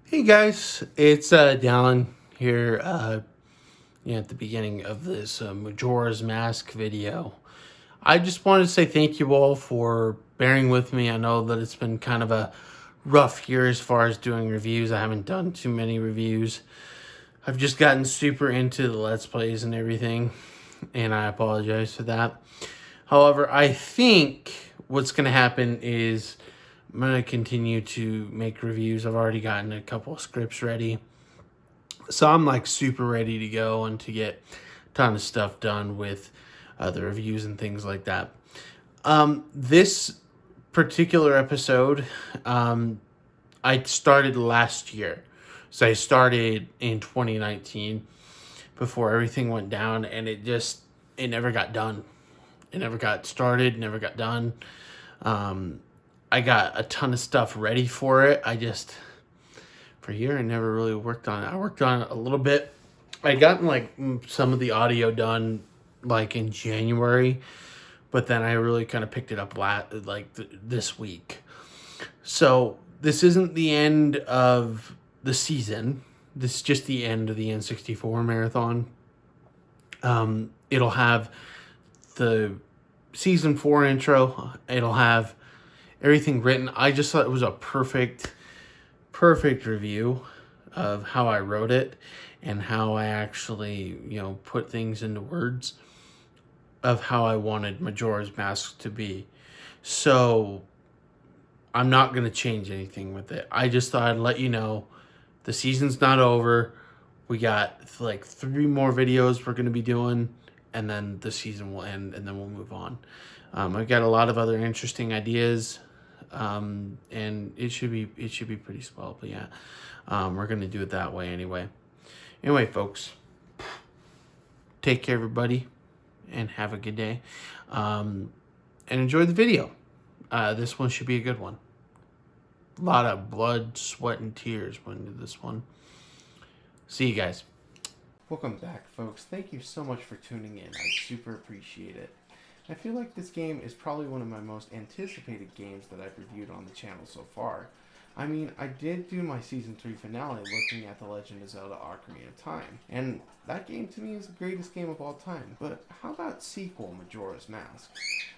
Hey guys, it's Dallin here at the beginning of this Majora's Mask video. I just wanted to say thank you all for bearing with me. I know that it's been kind of a rough year as far as doing reviews. I haven't done too many reviews. I've just gotten super into the Let's Plays and everything, and I apologize for that. However, I think what's going to happen is I'm going to continue to make reviews. I've already gotten a couple of scripts ready. So I'm like super ready to go and to get a ton of stuff done with the reviews and things like that. This particular episode, I started last year. So I started in 2019 before everything went down, and it never got done. It never got started, never got done. I got a ton of stuff ready for it. For a year, I never really worked on it. I worked on it a little bit. I'd gotten like some of the audio done like in January, but then I really kind of picked it up this week. So this isn't the end of the season. This is just the end of the N64 marathon. It'll have the season 4 intro. It'll have everything written. I just thought it was a perfect review of how I wrote it and how I actually, put things into words of how I wanted Majora's Mask to be. So I'm not going to change anything with it. I just thought I'd let you know the season's not over. We got like 3 more videos we're going to be doing, and then the season will end, and then we'll move on. I've got a lot of other interesting ideas, and it should be pretty swell. But yeah, we're gonna do it that way anyway. Anyway, folks, take care, everybody, and have a good day. And enjoy the video. This one should be a good one. A lot of blood, sweat, and tears went into this one. See you guys. Welcome back, folks. Thank you so much for tuning in. I super appreciate it. I feel like this game is probably one of my most anticipated games that I've reviewed on the channel so far. I mean, I did do my Season 3 finale looking at The Legend of Zelda Ocarina of Time, and that game to me is the greatest game of all time. But how about sequel Majora's Mask?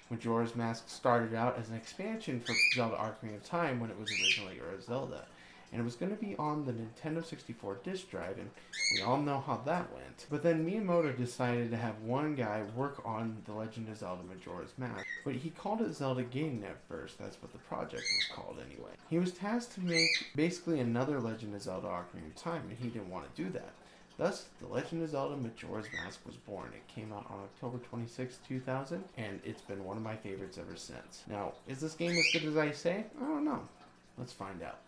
Majora's Mask started out as an expansion for Zelda Ocarina of Time when it was originally Ura Zelda, and it was going to be on the Nintendo 64 disc drive, and we all know how that went. But then Miyamoto decided to have one guy work on The Legend of Zelda Majora's Mask, but he called it Zelda Gaiden at first. That's what the project was called anyway. He was tasked to make basically another Legend of Zelda Ocarina of Time, and he didn't want to do that. Thus, The Legend of Zelda Majora's Mask was born. It came out on October 26, 2000, and it's been one of my favorites ever since. Now, is this game as good as I say? I don't know. Let's find out.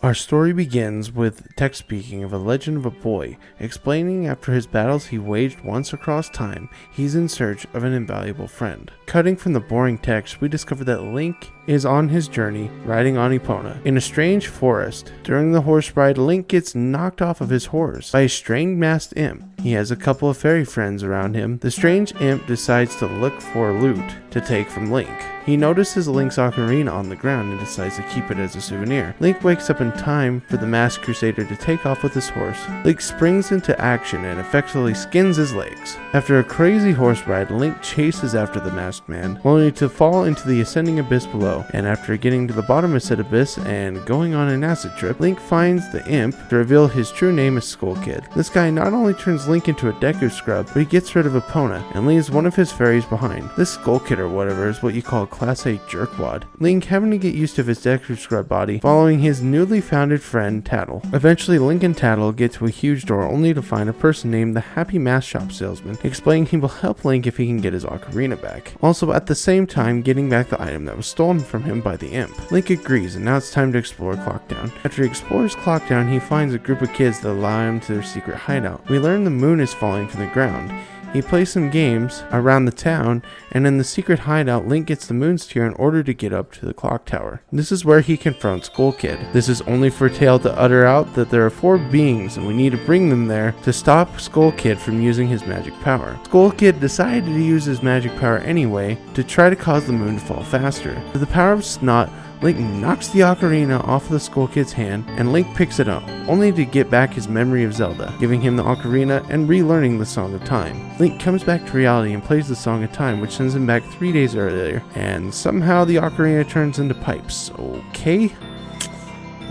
Our story begins with text speaking of a legend of a boy, explaining after his battles he waged once across time, he's in search of an invaluable friend. Cutting from the boring text, we discover that Link is on his journey riding on Epona in a strange forest. During the horse ride, Link gets knocked off of his horse by a strange masked imp. He has a couple of fairy friends around him. The strange imp decides to look for loot to take from Link. He notices Link's ocarina on the ground and decides to keep it as a souvenir. Link wakes up in time for the masked crusader to take off with his horse. Link springs into action and effectively skins his legs. After a crazy horse ride, Link chases after the masked man, only to fall into the ascending abyss below. below. And after getting to the bottom of said abyss and going on an acid trip, Link finds the imp to reveal his true name is Skull Kid. This guy not only turns Link into a Deku scrub, but he gets rid of Epona and leaves one of his fairies behind. This Skull Kid or whatever is what you call a Class A jerkwad. Link having to get used to his Deku scrub body, following his newly founded friend Tattle. Eventually Link and Tattle get to a huge door only to find a person named the Happy Mask Shop Salesman, explaining he will help Link if he can get his ocarina back. Also at the same time getting back the item that was stolen from him by the imp. Link agrees and now it's time to explore Clocktown. After he explores Clocktown, he finds a group of kids that allow him to their secret hideout. We learn the moon is falling from the ground. He plays some games around the town, and in the secret hideout, Link gets the moon sphere in order to get up to the clock tower. This is where he confronts Skull Kid. This is only for Tail to utter out that there are 4 beings and we need to bring them there to stop Skull Kid from using his magic power. Skull Kid decided to use his magic power anyway to try to cause the moon to fall faster. With the power of Snot, Link knocks the ocarina off of the Skull Kid's hand, and Link picks it up, only to get back his memory of Zelda, giving him the ocarina and relearning the Song of Time. Link comes back to reality and plays the Song of Time, which sends him back 3 days earlier, and somehow the ocarina turns into pipes. Okay?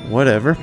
Whatever.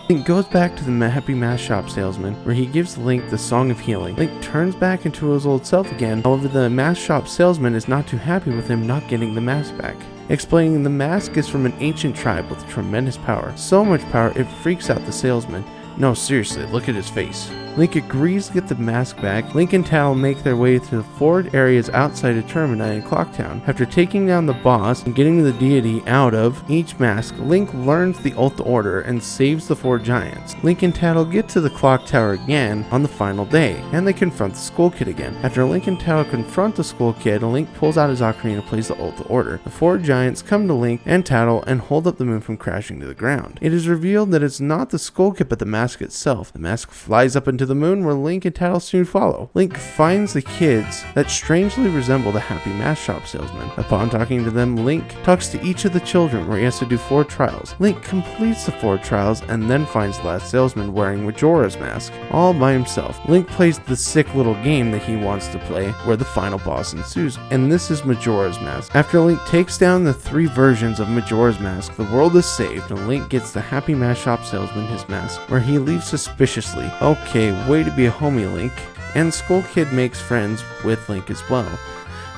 Link goes back to the Happy Mask Shop Salesman, where he gives Link the Song of Healing. Link turns back into his old self again, however the Mask Shop Salesman is not too happy with him not getting the mask back, explaining the mask is from an ancient tribe with tremendous power. So much power it freaks out the salesman. No, seriously, look at his face. Link agrees to get the mask back. Link and Tattle make their way to the 4 areas outside of Termini in Clocktown. After taking down the boss and getting the deity out of each mask, Link learns the Ult Order and saves the 4 giants. Link and Tattle get to the clock tower again on the final day, and they confront the Skull Kid again. After Link and Tattle confront the Skull Kid, Link pulls out his ocarina and plays the Ult Order. The 4 giants come to Link and Tattle and hold up the moon from crashing to the ground. It is revealed that it's not the Skull Kid but the mask itself. The mask flies up into the moon, where Link and Tattle soon follow. Link finds the kids that strangely resemble the Happy Mask Shop Salesman. Upon talking to them, Link talks to each of the children, where he has to do 4 trials. Link completes the 4 trials and then finds the last salesman wearing Majora's mask, all by himself. Link plays the sick little game that he wants to play, where the final boss ensues, and this is Majora's mask. After Link takes down the 3 versions of Majora's mask, the world is saved, and Link gets the Happy Mask Shop Salesman his mask, where he leaves suspiciously. Okay, way to be a homie, Link. And Skull Kid makes friends with Link as well.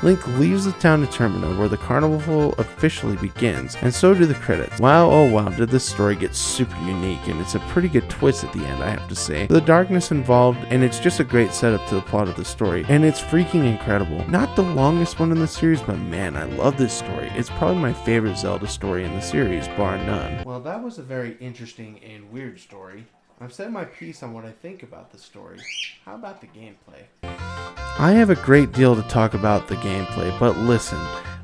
Link leaves the town of Termina, where the carnival officially begins, and so do the credits. Wow, oh wow, did this story get super unique, and it's a pretty good twist at the end, I have to say. The darkness involved, and it's just a great setup to the plot of the story, and it's freaking incredible. Not the longest one in the series, but man, I love this story. It's probably my favorite Zelda story in the series, bar none. Well, that was a very interesting and weird story. I've said my piece on what I think about the story. How about the gameplay? I have a great deal to talk about the gameplay, but listen,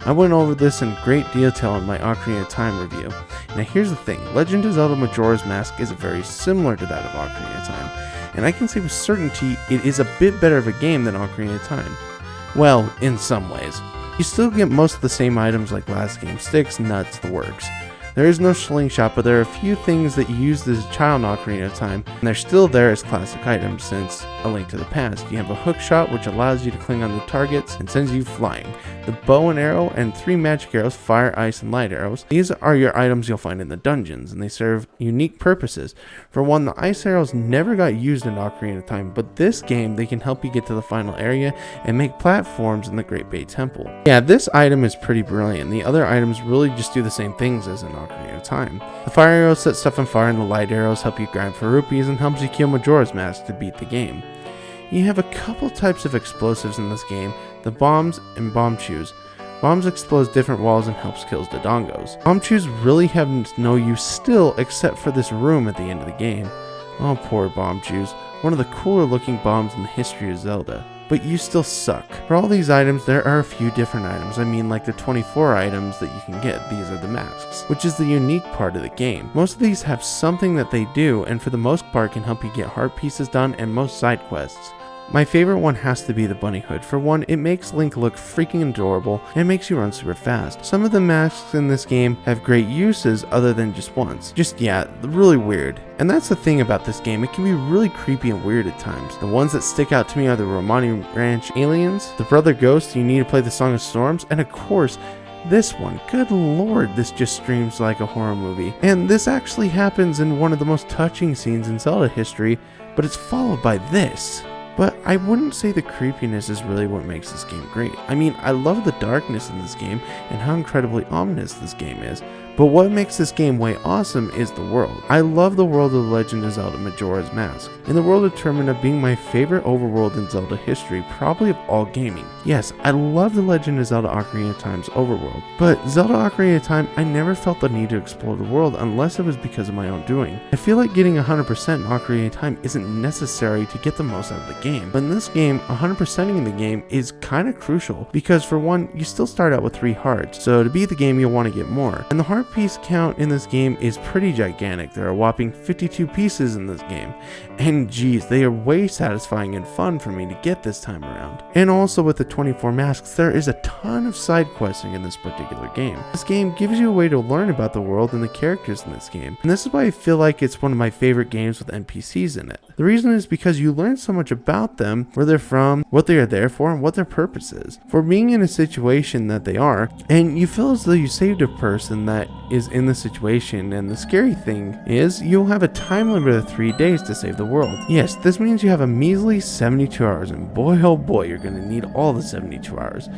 I went over this in great detail in my Ocarina of Time review. Now here's the thing, Legend of Zelda Majora's Mask is very similar to that of Ocarina of Time, and I can say with certainty it is a bit better of a game than Ocarina of Time. Well, in some ways. You still get most of the same items like last game, sticks, nuts, the works. There is no slingshot, but there are a few things that you used as a child in Ocarina of Time, and they're still there as classic items since A Link to the Past. You have a hook shot, which allows you to cling on to targets and sends you flying. The bow and arrow, and 3 magic arrows, fire, ice, and light arrows. These are your items you'll find in the dungeons, and they serve unique purposes. For one, the ice arrows never got used in Ocarina of Time, but this game, they can help you get to the final area and make platforms in the Great Bay Temple. Yeah, this item is pretty brilliant. The other items really just do the same things as in Ocarina of Time. The fire arrows set stuff on fire, and the light arrows help you grind for rupees and helps you kill Majora's Mask to beat the game. You have a couple types of explosives in this game, the bombs and bomb chews. Bombs explodes different walls and helps kills the dongos. Bomb chews really have no use still except for this room at the end of the game. Oh, poor bomb chews, one of the cooler looking bombs in the history of Zelda. But you still suck. For all these items, there are a few different items. I mean, like the 24 items that you can get. These are the masks, which is the unique part of the game. Most of these have something that they do, and for the most part can help you get heart pieces done and most side quests. My favorite one has to be the bunny hood. For one, it makes Link look freaking adorable and makes you run super fast. Some of the masks in this game have great uses other than just once. Yeah, really weird. And that's the thing about this game, it can be really creepy and weird at times. The ones that stick out to me are the Romani Ranch aliens, the Brother Ghost, you need to play the Song of Storms, and of course, This one, good lord, this just streams like a horror movie. And this actually happens in one of the most touching scenes in Zelda history, but it's followed by this. But I wouldn't say the creepiness is really what makes this game great. I mean, I love the darkness in this game and how incredibly ominous this game is, but what makes this game way awesome is the world. I love the world of The Legend of Zelda Majora's Mask, and the world of Termina being my favorite overworld in Zelda history, probably of all gaming. Yes, I love The Legend of Zelda Ocarina of Time's overworld, but Zelda Ocarina of Time, I never felt the need to explore the world unless it was because of my own doing. I feel like getting 100% in Ocarina of Time isn't necessary to get the most out of the game, but in this game, 100%ing the game is kind of crucial, because for one, you still start out with 3 hearts, so to beat the game you'll want to get more, and the heart piece count in this game is pretty gigantic. There are a whopping 52 pieces in this game, and geez, they are way satisfying and fun for me to get this time around. And also with the 24 masks, there is a ton of side questing in this particular game. This game gives you a way to learn about the world and the characters in this game, and this is why I feel like it's one of my favorite games with NPCs in it. The reason is because you learn so much about them, where they're from, what they are there for, and what their purpose is, for being in a situation that they are, and you feel as though you saved a person that is in the situation. And the scary thing is you'll have a time limit of 3 days to save the world. Yes, this means you have a measly 72 hours, and boy oh boy, you're gonna need all the 72 hours.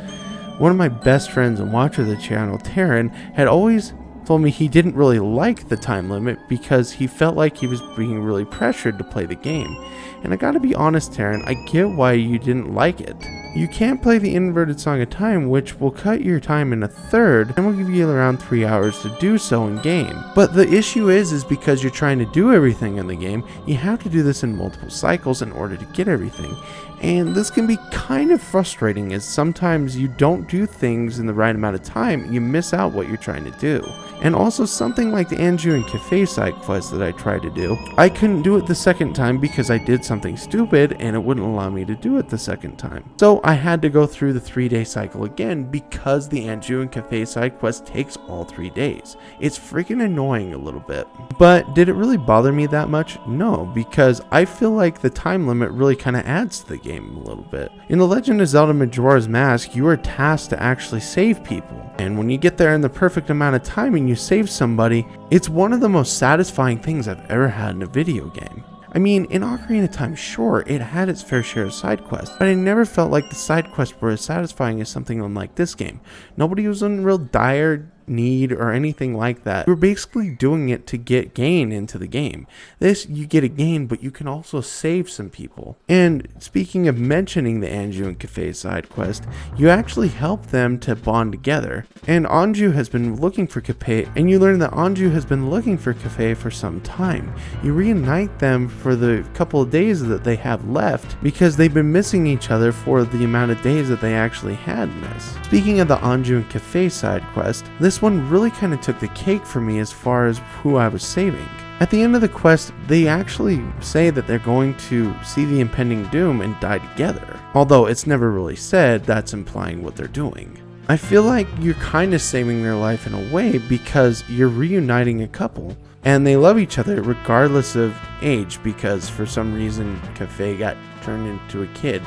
One of my best friends and watcher of the channel, Taryn, had always told me he didn't really like the time limit because he felt like he was being really pressured to play the game. And I gotta be honest, Taryn, I get why you didn't like it. You can't play the inverted Song of Time, which will cut your time in a third and will give you around 3 hours to do so in game. But the issue is because you're trying to do everything in the game, you have to do this in multiple cycles in order to get everything. And this can be kind of frustrating, as sometimes you don't do things in the right amount of time, you miss out what you're trying to do. And also something like the Anju and Cafe side quest that I tried to do, I couldn't do it the second time because I did something stupid and it wouldn't allow me to do it the second time. So I had to go through the 3-day cycle again because the Anju and Cafe side quest takes all 3 days. It's freaking annoying a little bit. But did it really bother me that much? No, because I feel like the time limit really kind of adds to the game a little bit. In The Legend of Zelda Majora's Mask, you are tasked to actually save people. And when you get there in the perfect amount of time and you save somebody, it's one of the most satisfying things I've ever had in a video game. I mean, in Ocarina of Time, sure, it had its fair share of side quests, but I never felt like the side quests were as satisfying as something unlike this game. Nobody was in real dire need or anything like that. You're basically doing it to get gain into the game. This, you get a gain, but you can also save some people. And speaking of mentioning the Anju and Cafe side quest, you actually help them to bond together. And Anju has been looking for Cafe, and you learn that Anju has been looking for Cafe for some time. You reunite them for the couple of days that they have left because they've been missing each other for the amount of days that they actually had in this. Speaking of the Anju and Cafe side quest, this one really kind of took the cake for me as far as who I was saving. At the end of the quest, they actually say that they're going to see the impending doom and die together. Although it's never really said, that's implying what they're doing. I feel like you're kind of saving their life in a way because you're reuniting a couple. And they love each other regardless of age because for some reason Cafe got turned into a kid.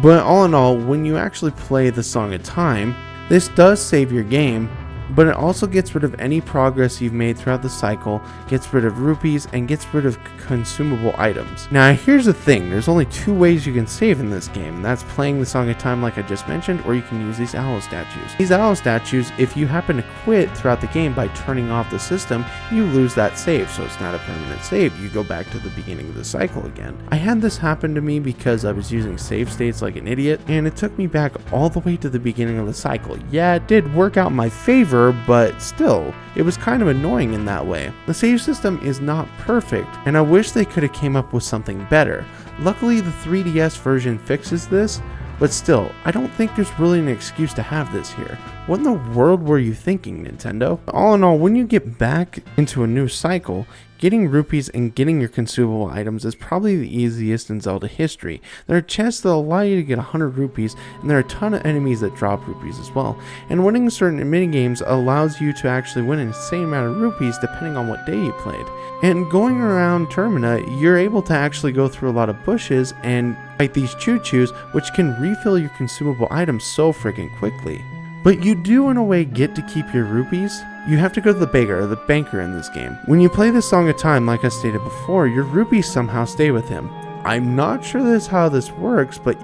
But all in all, when you actually play the Song of Time, this does save your game, but it also gets rid of any progress you've made throughout the cycle, gets rid of rupees, and gets rid of consumable items. Now here's the thing, there's only 2 ways you can save in this game, and that's playing the Song of Time like I just mentioned, or you can use these owl statues. These owl statues, if you happen to quit throughout the game by turning off the system, you lose that save, so it's not a permanent save, you go back to the beginning of the cycle again. I had this happen to me because I was using save states like an idiot, and it took me back all the way to the beginning of the cycle. Yeah, it did work out in my favor, but still, it was kind of annoying in that way. The save system is not perfect, and I wish they could have came up with something better. Luckily, the 3DS version fixes this, but still, I don't think there's really an excuse to have this here. What in the world were you thinking, Nintendo? All in all, when you get back into a new cycle, getting rupees and getting your consumable items is probably the easiest in Zelda history. There are chests that allow you to get 100 rupees, and there are a ton of enemies that drop rupees as well. And winning certain minigames allows you to actually win an insane amount of rupees depending on what day you played. And going around Termina, you're able to actually go through a lot of bushes and fight these choo-choos, which can refill your consumable items so freaking quickly. But you do in a way get to keep your rupees. You have to go to the beggar or the banker in this game. When you play this song a time, like I stated before, your rupees somehow stay with him. I'm not sure that's how this works, but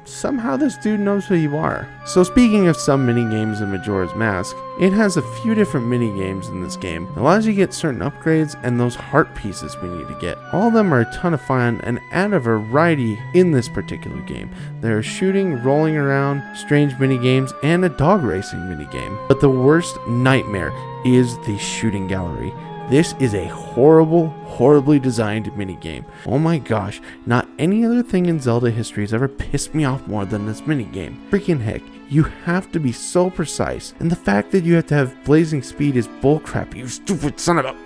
somehow this dude knows who you are. So speaking of some mini-games in Majora's Mask, it has a few different mini-games in this game. It allows you to get certain upgrades and those heart pieces we need to get. All of them are a ton of fun and add a variety in this particular game. There are shooting, rolling around, strange mini-games, and a dog racing mini-game. But the worst nightmare is the shooting gallery. This is a horribly designed minigame. Oh my gosh, not any other thing in Zelda history has ever pissed me off more than this minigame. Freaking heck, you have to be so precise, and the fact that you have to have blazing speed is bullcrap, you stupid son of a...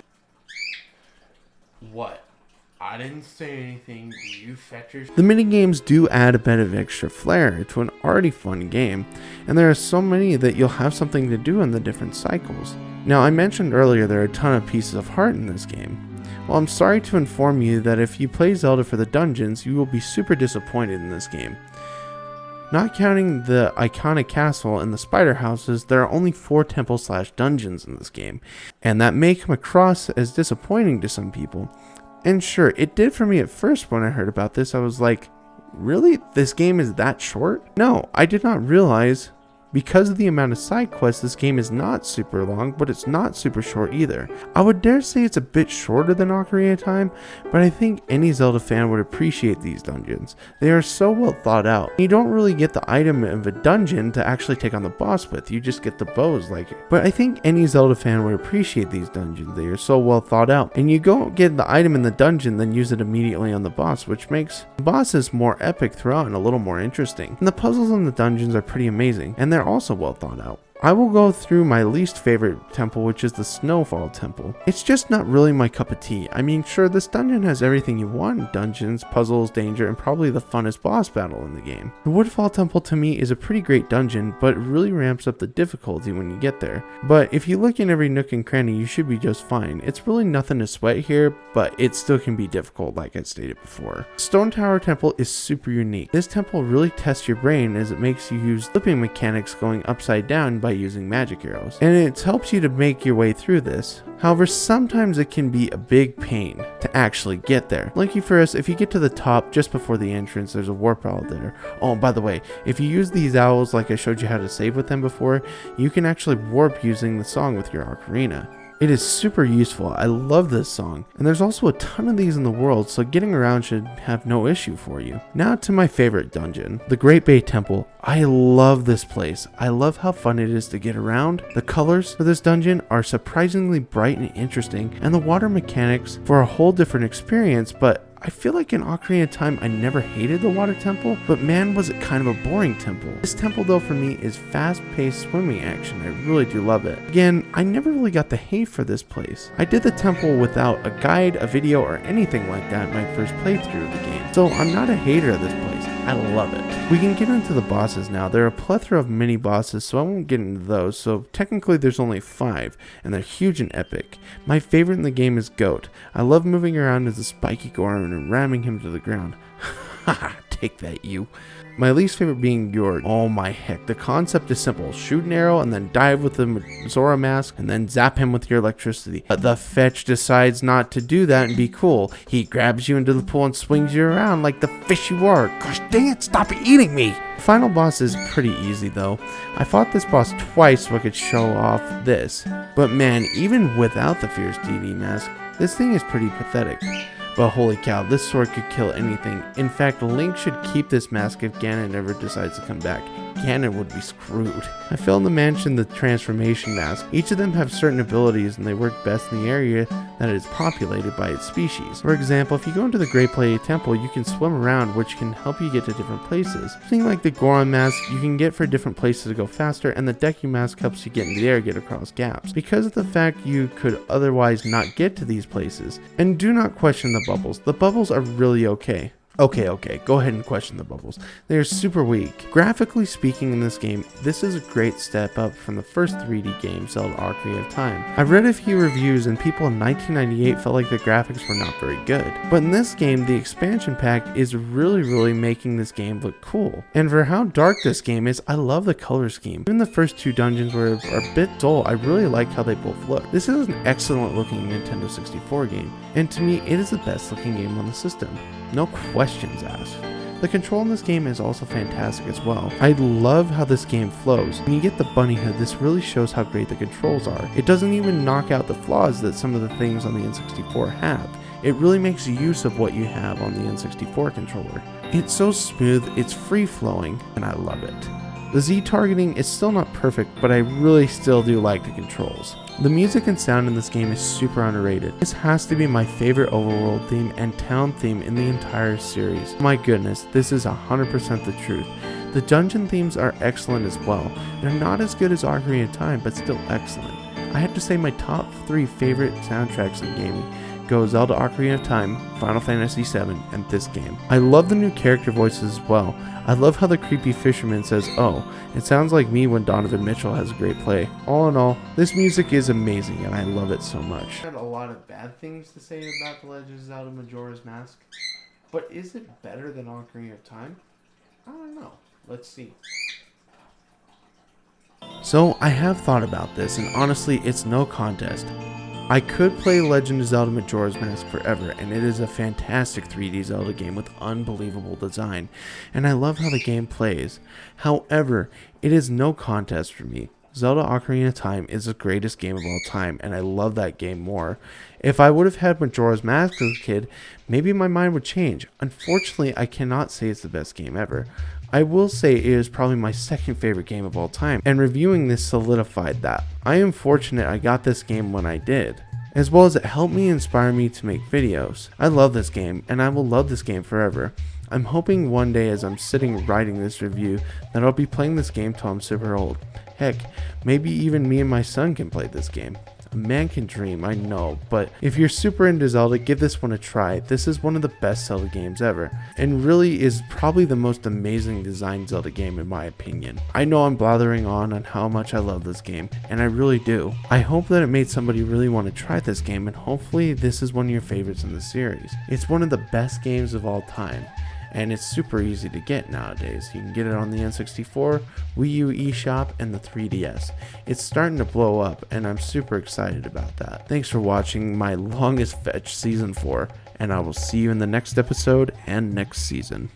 What? I didn't say anything, you fetchers. The minigames do add a bit of extra flair to an already fun game, and there are so many that you'll have something to do in the different cycles. Now, I mentioned earlier there are a ton of pieces of heart in this game. Well, I'm sorry to inform you that if you play Zelda for the dungeons, you will be super disappointed in this game. Not counting the iconic castle and the spider houses, there are only 4 temple/dungeons in this game, and that may come across as disappointing to some people. And sure, it did for me at first when I heard about this. I was like, really? This game is that short? No, I did not realize. Because of the amount of side quests, this game is not super long, but it's not super short either. I would dare say it's a bit shorter than Ocarina of Time, but I think any Zelda fan would appreciate these dungeons. They are so well thought out. You don't really get the item of a dungeon to actually take on the boss with, you just get the bows like it. But I think any Zelda fan would appreciate these dungeons. They are so well thought out. And you go get the item in the dungeon, then use it immediately on the boss, which makes the bosses more epic throughout and a little more interesting. And the puzzles in the dungeons are pretty amazing, and they're also well thought out. I will go through my least favorite temple, which is the Snowfall Temple. It's just not really my cup of tea. I mean, sure, this dungeon has everything you want in dungeons, puzzles, danger, and probably the funnest boss battle in the game. The Woodfall Temple to me is a pretty great dungeon, but it really ramps up the difficulty when you get there. But if you look in every nook and cranny, you should be just fine. It's really nothing to sweat here, but it still can be difficult like I stated before. Stone Tower Temple is super unique. This temple really tests your brain as it makes you use flipping mechanics going upside down by using magic arrows, and it helps you to make your way through this. However, sometimes it can be a big pain to actually get there. Lucky for us, if you get to the top just before the entrance, there's a warp owl there. Oh, by the way, if you use these owls like I showed you how to save with them before, you can actually warp using the song with your ocarina. It is super useful. I love this song. And there's also a ton of these in the world, so getting around should have no issue for you. Now to my favorite dungeon, the Great Bay Temple. I love this place. I love how fun it is to get around. The colors for this dungeon are surprisingly bright and interesting, and the water mechanics for a whole different experience, but I feel like in Ocarina of Time I never hated the water temple, but man was it kind of a boring temple. This temple though for me is fast-paced swimming action. I really do love it. Again, I never really got the hate for this place. I did the temple without a guide, a video, or anything like that in my first playthrough of the game, so I'm not a hater of this place. I love it. We can get into the bosses now. There are a plethora of mini bosses, so I won't get into those. So technically there's only 5, and they're huge and epic. My favorite in the game is Goat. I love moving around as a spiky Goron and ramming him to the ground. Haha, take that, you. My least favorite being Yord. Oh my heck, the concept is simple. Shoot an arrow and then dive with the Zora mask and then zap him with your electricity. But the fetch decides not to do that and be cool. He grabs you into the pool and swings you around like the fish you are. Gosh dang it, stop eating me! The final boss is pretty easy though. I fought this boss twice so I could show off this. But man, even without the Fierce Deity mask, this thing is pretty pathetic. But holy cow, this sword could kill anything. In fact, Link should keep this mask if Ganon ever decides to come back. Ganon would be screwed. I failed to mention the transformation mask. Each of them have certain abilities and they work best in the area that is populated by its species. For example, if you go into the Great Bay Temple, you can swim around, which can help you get to different places. Something like the Goron mask you can get for different places to go faster, and the Deku mask helps you get in the air, get across gaps. Because of the fact you could otherwise not get to these places. And do not question the bubbles. The bubbles are really okay. Okay, go ahead and question the bubbles. They are super weak. Graphically speaking in this game, this is a great step up from the first 3D game, Zelda Ocarina of Time. I've read a few reviews and people in 1998 felt like the graphics were not very good. But in this game, the expansion pack is really making this game look cool. And for how dark this game is, I love the color scheme. Even the first 2 dungeons were a bit dull. I really like how they both look. This is an excellent looking Nintendo 64 game, and to me, it is the best looking game on the system. No questions asked. The control in this game is also fantastic as well. I love how this game flows. When you get the bunny hood, this really shows how great the controls are. It doesn't even knock out the flaws that some of the things on the N64 have. It really makes use of what you have on the N64 controller. It's so smooth, it's free flowing, and I love it. The Z targeting is still not perfect, but I really still do like the controls. The music and sound in this game is super underrated. This has to be my favorite overworld theme and town theme in the entire series. My goodness, this is 100% the truth. The dungeon themes are excellent as well. They're not as good as Ocarina of Time, but still excellent. I have to say my top 3 favorite soundtracks in gaming go Zelda Ocarina of Time, Final Fantasy VII, and this game. I love the new character voices as well. I love how the creepy fisherman says, "Oh," it sounds like me when Donovan Mitchell has a great play. All in all, this music is amazing and I love it so much. I had a lot of bad things to say about The Legend of Zelda Majora's Mask, but is it better than Ocarina of Time? I don't know. Let's see. So I have thought about this, and honestly, it's no contest. I could play Legend of Zelda Majora's Mask forever, and it is a fantastic 3D Zelda game with unbelievable design, and I love how the game plays. However, it is no contest for me. Zelda Ocarina of Time is the greatest game of all time, and I love that game more. If I would have had Majora's Mask as a kid, maybe my mind would change. Unfortunately, I cannot say it's the best game ever. I will say it is probably my second favorite game of all time, and reviewing this solidified that. I am fortunate I got this game when I did, as well as it helped me inspire me to make videos. I love this game, and I will love this game forever. I'm hoping one day as I'm sitting writing this review that I'll be playing this game till I'm super old. Heck, maybe even me and my son can play this game. A man can dream, I know, but if you're super into Zelda, give this one a try. This is one of the best Zelda games ever, and really is probably the most amazing designed Zelda game in my opinion. I know I'm blathering on how much I love this game, and I really do. I hope that it made somebody really want to try this game, and hopefully this is one of your favorites in the series. It's one of the best games of all time, and it's super easy to get nowadays. You can get it on the N64, Wii U eShop, and the 3DS. It's starting to blow up, and I'm super excited about that. Thanks for watching my longest fetch Season 4, and I will see you in the next episode and next season.